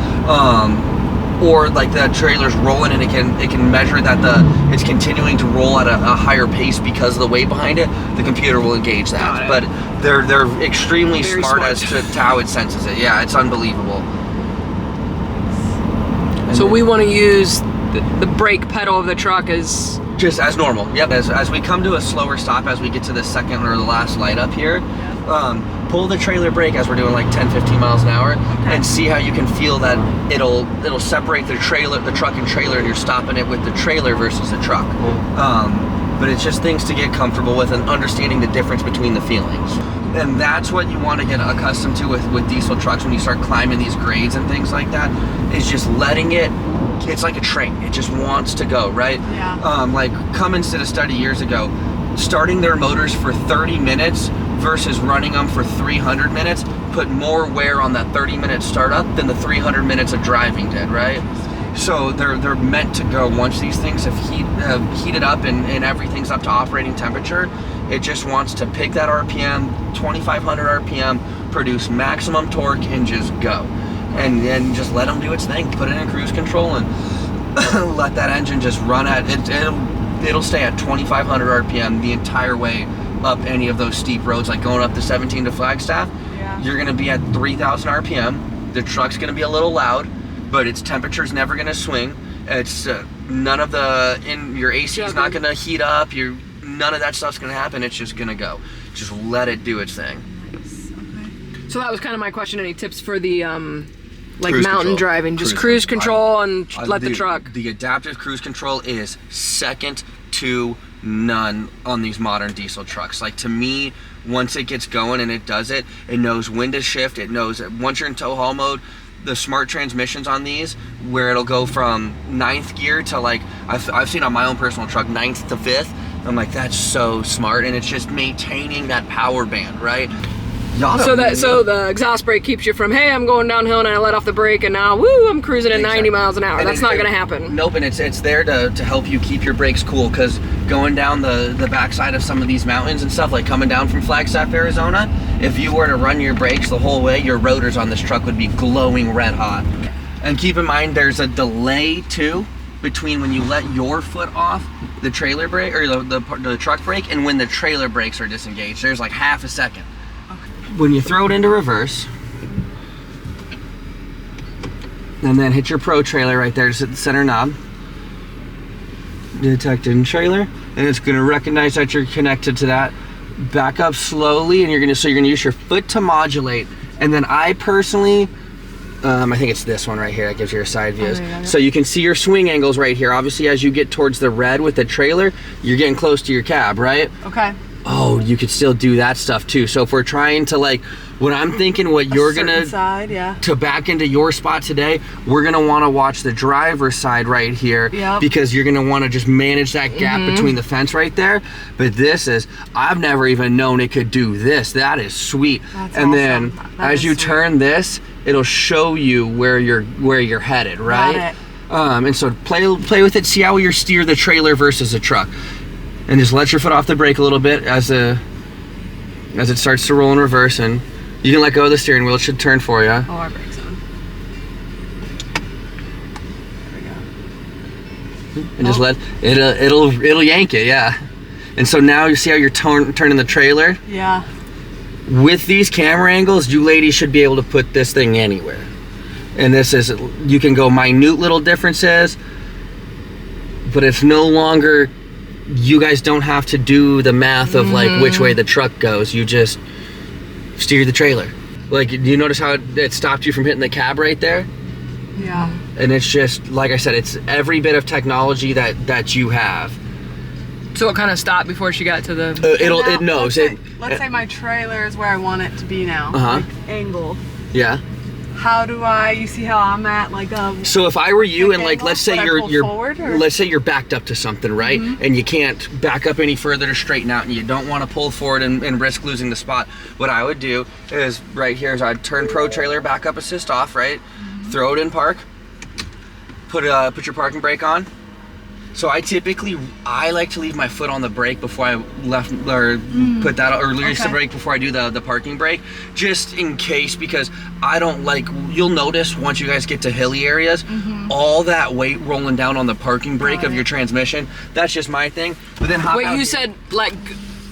or like the trailer's rolling and it can measure that it's continuing to roll at a higher pace because of the weight behind it, the computer will engage that. But they're extremely smart as to how it senses it. Yeah, it's unbelievable.
So we want to use the brake pedal of the truck as
just as normal. Yep. As we come to a slower stop, as we get to the second or the last light up here, pull the trailer brake as we're doing like 10-15 miles an hour, and see how you can feel that it'll separate the truck and trailer, and you're stopping it with the trailer versus the truck. But it's just things to get comfortable with and understanding the difference between the feelings. And that's what you want to get accustomed to with diesel trucks when you start climbing these grades and things like that, is just letting it's like a train. It just wants to go, right?
Yeah.
Like Cummins did a study years ago, starting their motors for 30 minutes versus running them for 300 minutes put more wear on that 30-minute startup than the 300 minutes of driving did, right? So they're meant to go. Once these things have heated up and everything's up to operating temperature, it just wants to pick that RPM, 2,500 RPM, produce maximum torque, and just go. And then just let them do its thing. Put it in cruise control and let that engine just run at it. It'll stay at 2,500 RPM the entire way up any of those steep roads, like going up the 17 to Flagstaff.
Yeah.
You're gonna be at 3,000 RPM. The truck's gonna be a little loud, but its temperature's never gonna swing. It's none of your AC is not gonna heat up. None of that stuff's gonna happen. It's just gonna go. Just let it do its thing.
Nice. Okay.
So that was kind of my question. Any tips for the like
Cruise
mountain
control.
driving? Just cruise control and let the
The
truck.
The adaptive cruise control is second to none on these modern diesel trucks. Like, to me, once it gets going and it does it, it knows when to shift. It knows that once you're in tow haul mode, the smart transmissions on these, where it'll go from 9th gear to, like, I've seen on my own personal truck 9th to 5th. I'm like, that's so smart, and it's just maintaining that power band, right?
So the exhaust brake keeps you from, hey, I'm going downhill and I let off the brake and now, woo, I'm cruising at 90 miles an hour.
And
That's not going to happen.
Nope, and it's there to help you keep your brakes cool, because going down the backside of some of these mountains and stuff, like coming down from Flagstaff, Arizona, if you were to run your brakes the whole way, your rotors on this truck would be glowing red hot. And keep in mind, there's a delay too between when you let your foot off the trailer brake or the truck brake and when the trailer brakes are disengaged. There's like half a second. When you throw it into reverse, and then hit your Pro trailer right there, just hit the center knob, detect in trailer, and it's going to recognize that you're connected to that. Back up slowly, and you're going to use your foot to modulate. And then I personally, I think it's this one right here that gives you your side views. So you can see your swing angles right here. Obviously, as you get towards the red with the trailer, you're getting close to your cab, right?
Okay.
Oh, you could still do that stuff too. So if we're trying to, like, what I'm thinking, what you're gonna
side, yeah.
to back into your spot today, we're gonna want to watch the driver's side right here, because you're gonna want to just manage that gap between the fence right there. But this is, I've never even known it could do this. That is sweet.
That's
and
awesome.
then
That
as
is
you
sweet.
turn this, it'll show you where you're headed, right?
Got it.
And so play with it, see how you steer the trailer versus the truck. And just let your foot off the brake a little bit as it starts to roll in reverse, and you can let go of the steering wheel. It should turn for you.
Oh, our brake's on. There we go.
And just let it'll yank it, yeah. And so now you see how you're turning the trailer.
Yeah.
With these camera angles, you ladies should be able to put this thing anywhere. And this is, you can go minute little differences, but it's no longer. You guys don't have to do the math of like which way the truck goes. You just steer the trailer. Like, do you notice how it stopped you from hitting the cab right there?
Yeah.
And it's just, like I said, it's every bit of technology that you have.
So it kind of stopped before she got to the...
It knows.
Let's say my trailer is where I want it to be now.
Uh-huh.
Like, angle.
Yeah.
How do you see how I'm at, like,
so if I were you, and like,
angle?
let's say
Would I
you're
pull forward, or?
let's say you're backed up to something, right? And you can't back up any further to straighten out, and you don't want to pull forward and risk losing the spot. What I would do is right here is I'd turn Pro trailer backup assist off, right? Throw it in park. Put your parking brake on. So I like to leave my foot on the brake before I put that, or release the brake before I do the parking brake, just in case, because I don't like, you'll notice once you guys get to hilly areas, all that weight rolling down on the parking brake of your transmission. That's just my thing. But then hop out
Wait, you
here.
said like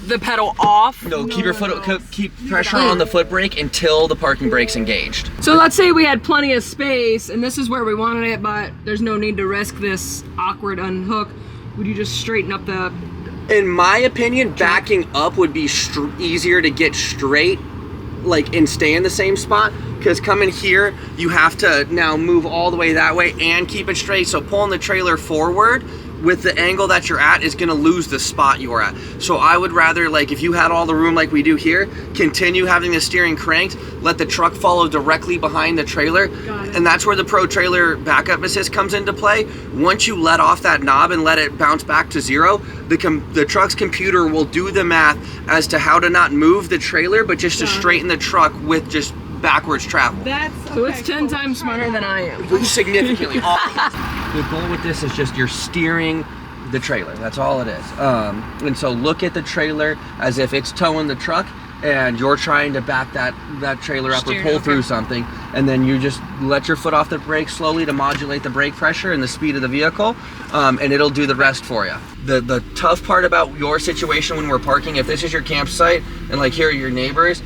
the pedal off?
No, keep your foot, keep pressure on the foot brake until the parking brake's engaged.
So let's say we had plenty of space and this is where we wanted it, but there's no need to risk this awkward unhook. Would you just straighten up the...
In my opinion, backing up would be easier to get straight, like, and stay in the same spot, because coming here, you have to now move all the way that way and keep it straight. So pulling the trailer forward with the angle that you're at is gonna lose the spot you're at. So I would rather, like, if you had all the room like we do here, continue having the steering cranked, let the truck follow directly behind the trailer, and that's where the Pro trailer backup assist comes into play. Once you let off that knob and let it bounce back to zero, the truck's computer will do the math as to how to not move the trailer, but just to straighten the truck with just backwards travel.
So it's 10 times smarter than I am.
Significantly. The goal with this is just you're steering the trailer. That's all it is. And so look at the trailer as if it's towing the truck, and you're trying to back that trailer up or pull through something, and then you just let your foot off the brake slowly to modulate the brake pressure and the speed of the vehicle, and it'll do the rest for you. The tough part about your situation when we're parking, if this is your campsite and like here are your neighbors,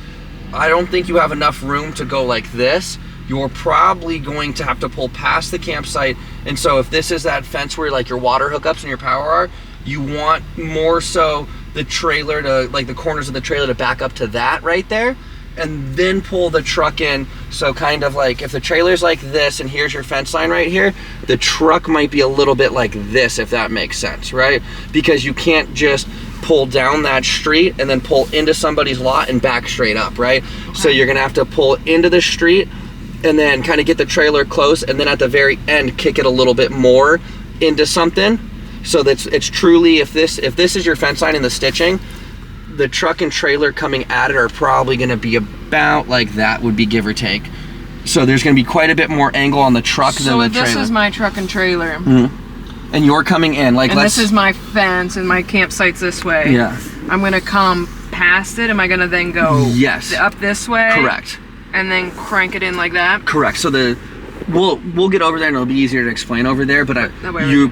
I don't think you have enough room to go like this. You're probably going to have to pull past the campsite, and so if this is that fence where like your water hookups and your power are, you want more so the trailer to, like the corners of the trailer to back up to that right there, and then pull the truck in. So kind of like if the trailer's like this and here's your fence line right here, the truck might be a little bit like this, if that makes sense, right? Because you can't just pull down that street and then pull into somebody's lot and back straight up, right? Okay. So you're gonna have to pull into the street and then kind of get the trailer close, and then at the very end kick it a little bit more into something. So that's, it's truly, if this is your fence line and the stitching, the truck and trailer coming at it are probably going to be about like that, would be give or take. So there's going to be quite a bit more angle on the truck than the trailer.
So this is my truck and trailer.
Mm-hmm. And you're coming in like,
and this is my fence and my campsite's this way.
Yeah.
I'm going to come past it. Am I going to then go up this way?
Correct.
And then crank it in like that?
Correct. So we'll get over there and it'll be easier to explain over there, but you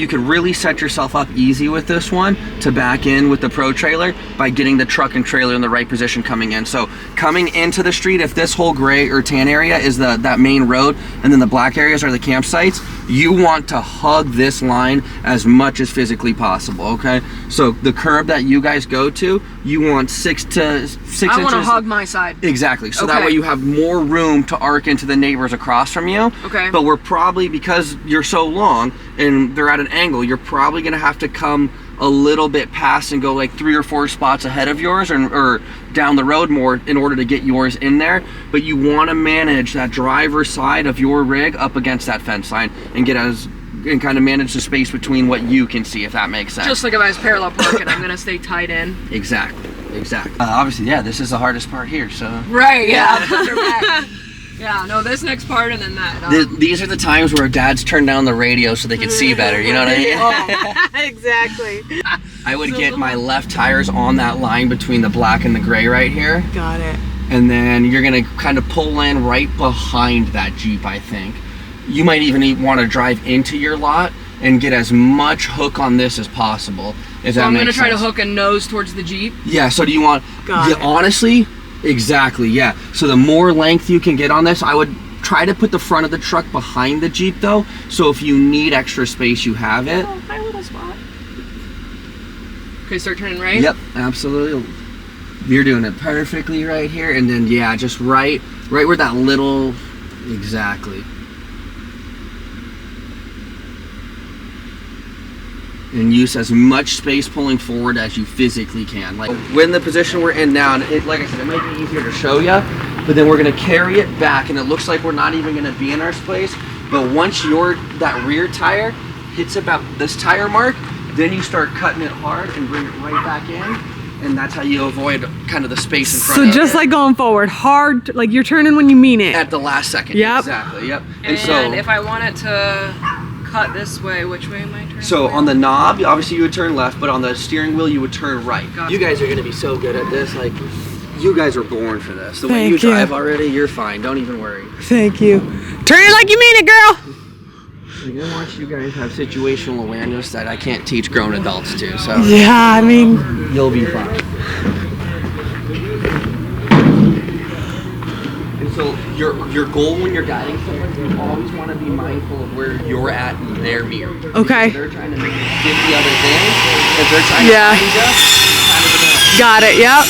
could really set yourself up easy with this one to back in with the Pro trailer by getting the truck and trailer in the right position coming in. So coming into the street, if this whole gray or tan area is that main road and then the black areas are the campsites, you want to hug this line as much as physically possible, okay? So the curb that you guys go to, you want 6 inches.
I want to hug my side.
Exactly. So that way you have more room to arc into the neighbors across from you.
Okay.
But we're probably, because you're so long and they're at an angle, you're probably going to have to come a little bit past and go like 3 or 4 spots ahead of yours, or down the road more in order to get yours in there. But you want to manage that driver's side of your rig up against that fence line and kind of manage the space between what you can see, if that makes sense.
Just like if I was parallel parking, I'm gonna stay tight in.
Exactly. Obviously, yeah, this is the hardest part here, so.
Right, yeah. Yeah, no, this next part and then that.
These are the times where dads turn down the radio so they can see better, you know what I mean?
Exactly.
I would get my left tires on that line between the black and the gray right here.
Got it.
And then you're gonna kind of pull in right behind that Jeep, I think. You might even want to drive into your lot and get as much hook on this as possible.
So I'm gonna try to hook a nose towards the Jeep?
Yeah, so do you want, honestly, exactly, yeah. So the more length you can get on this, I would try to put the front of the truck behind the Jeep though, so if you need extra space, you have it.
Oh, my little spot. Okay, start turning right?
Yep, absolutely. You're doing it perfectly right here, and then yeah, just right where that little, exactly. And use as much space pulling forward as you physically can. Like when the position we're in now, and like I said, it might be easier to show you, but then we're gonna carry it back and it looks like we're not even gonna be in our space. But once that rear tire hits about this tire mark, then you start cutting it hard and bring it right back in. And that's how you avoid kind of the space in front of you.
So just like going forward, hard, like you're turning when you mean it.
At the last second,
yep.
Exactly, yep.
And so if I want it to cut this way, which way am I turning?
So on the knob, obviously you would turn left, but on the steering wheel, you would turn right. You guys are gonna be so good at this, like, you guys were born for this. The way you drive already, you're fine, don't even worry.
Thank you. Turn it like you mean it, girl!
I want you guys to have situational awareness that I can't teach grown adults to, so.
Yeah, I mean.
You'll be fine. And so your goal when you're guiding someone, you always want to be mindful of where you're at in their mirror.
Okay.
If they're trying to make you skip the other thing, if they're trying to find you,
got it, yep.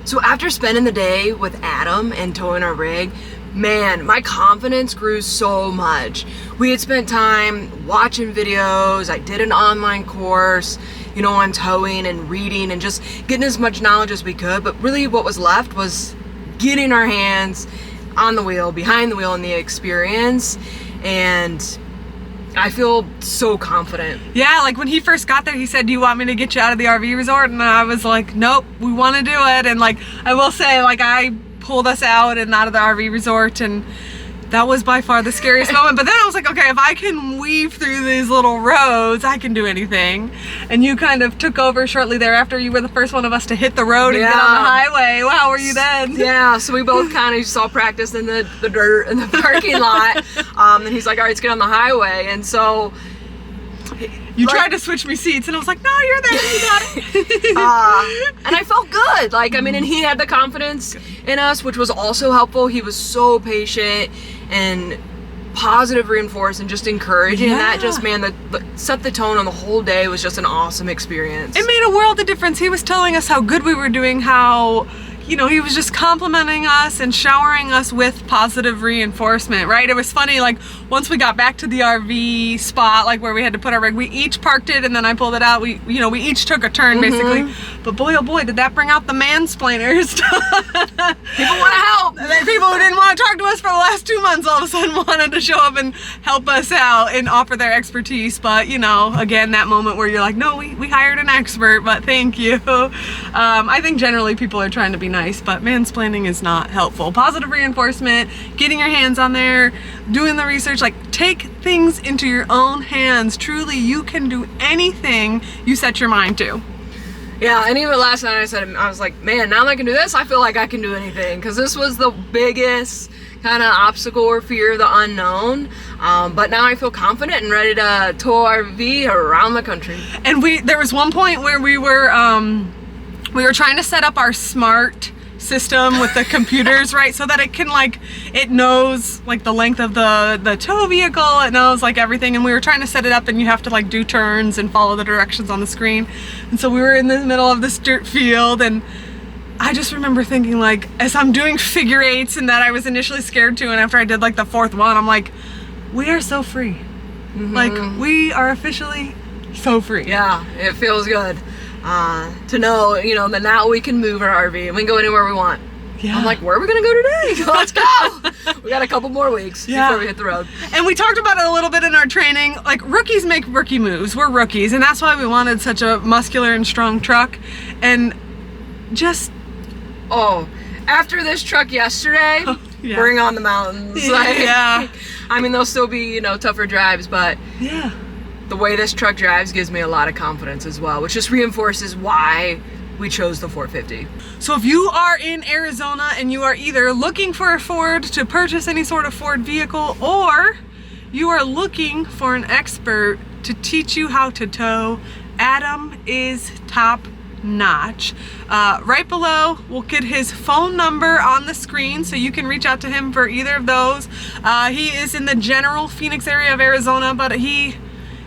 So after spending the day with Adam and towing our rig, man, my confidence grew so much. We had spent time watching videos, I did an online course, you know, on towing and reading and just getting as much knowledge as we could, but really what was left was getting our hands on the wheel, behind the wheel in the experience, and I feel so confident.
Yeah, like when he first got there, he said, do you want me to get you out of the RV resort? And I was like, nope, we want to do it. And like, I will say, like, I pulled us out and out of the RV resort, and That was by far the scariest moment. But then I was like, okay, if I can weave through these little roads, I can do anything. And you kind of took over shortly thereafter. You were the first one of us to hit the road and get on the highway. How were you then?
Yeah, so we both kind of saw practice in the dirt in the parking lot. And he's like, all right, let's get on the highway. And so
you tried to switch me seats, and I was like, no, you're there, you got it.
And I felt good. Like, I mean, and he had the confidence in us, which was also helpful. He was so patient and positive reinforce and just encouraging. That just, man, that set the tone on the whole day. Was just an awesome experience.
It made a world of difference. He was telling us how good we were doing, how, you know, he was just complimenting us and showering us with positive reinforcement, right? It was funny, like, once we got back to the RV spot, like where we had to put our rig, we each parked it and then I pulled it out. We each took a turn, basically. But boy, oh boy, did that bring out the mansplainers.
People want to help.
People who didn't want to talk to us for the last 2 months all of a sudden wanted to show up and help us out and offer their expertise. But, you know, again, that moment where you're like, no, we hired an expert, but thank you. I think generally people are trying to be nice, but mansplaining is not helpful. Positive reinforcement, getting your hands on there, doing the research, like, take things into your own hands. Truly, you can do anything you set your mind to.
Yeah, and even last night I was like, man, now that I can do this, I feel like I can do anything. Because this was the biggest kind of obstacle or fear of the unknown. But now I feel confident and ready to tow our RV around the country.
And there was one point where we were trying to set up our smart system with the computers, right, so that it can, like, it knows, like, the length of the tow vehicle, it knows, like, everything, and we were trying to set it up, and you have to, like, do turns and follow the directions on the screen. And so we were in the middle of this dirt field, and I just remember thinking, like, as I'm doing figure eights, and that I was initially scared to, and after I did, like, the fourth one, I'm like, we are so free. Like, we are officially so free.
Yeah, it feels good. To know, you know, that now we can move our RV and we can go anywhere we want. Yeah. I'm like, where are we gonna go today? Let's go. We got a couple more weeks before we hit the road.
And we talked about it a little bit in our training. Like, rookies make rookie moves. We're rookies, and that's why we wanted such a muscular and strong truck. And just
after this truck yesterday, bring on the mountains. Like, I mean, there'll still be, you know, tougher drives, but the way this truck drives gives me a lot of confidence as well, which just reinforces why we chose the 450.
So if you are in Arizona and you are either looking for a Ford to purchase any sort of Ford vehicle, or you are looking for an expert to teach you how to tow, Adam is top notch. Right below, we'll get his phone number on the screen so you can reach out to him for either of those. He is in the general Phoenix area of Arizona, but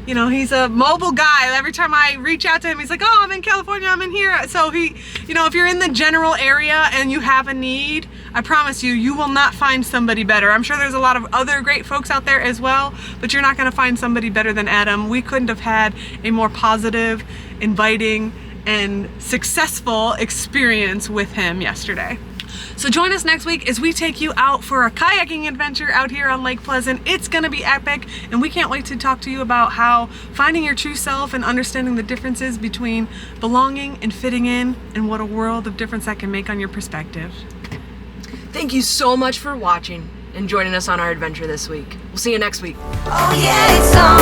you know, he's a mobile guy. Every time I reach out to him, he's like, oh, I'm in California, I'm in here. So he, you know, if you're in the general area and you have a need, I promise you, you will not find somebody better. I'm sure there's a lot of other great folks out there as well, but you're not gonna find somebody better than Adam. We couldn't have had a more positive, inviting, and successful experience with him yesterday. So join us next week as we take you out for a kayaking adventure out here on Lake Pleasant. It's gonna be epic, and we can't wait to talk to you about how finding your true self and understanding the differences between belonging and fitting in, and what a world of difference that can make on your perspective.
Thank you so much for watching and joining us on our adventure this week. We'll see you next week.
Oh yeah, it's on.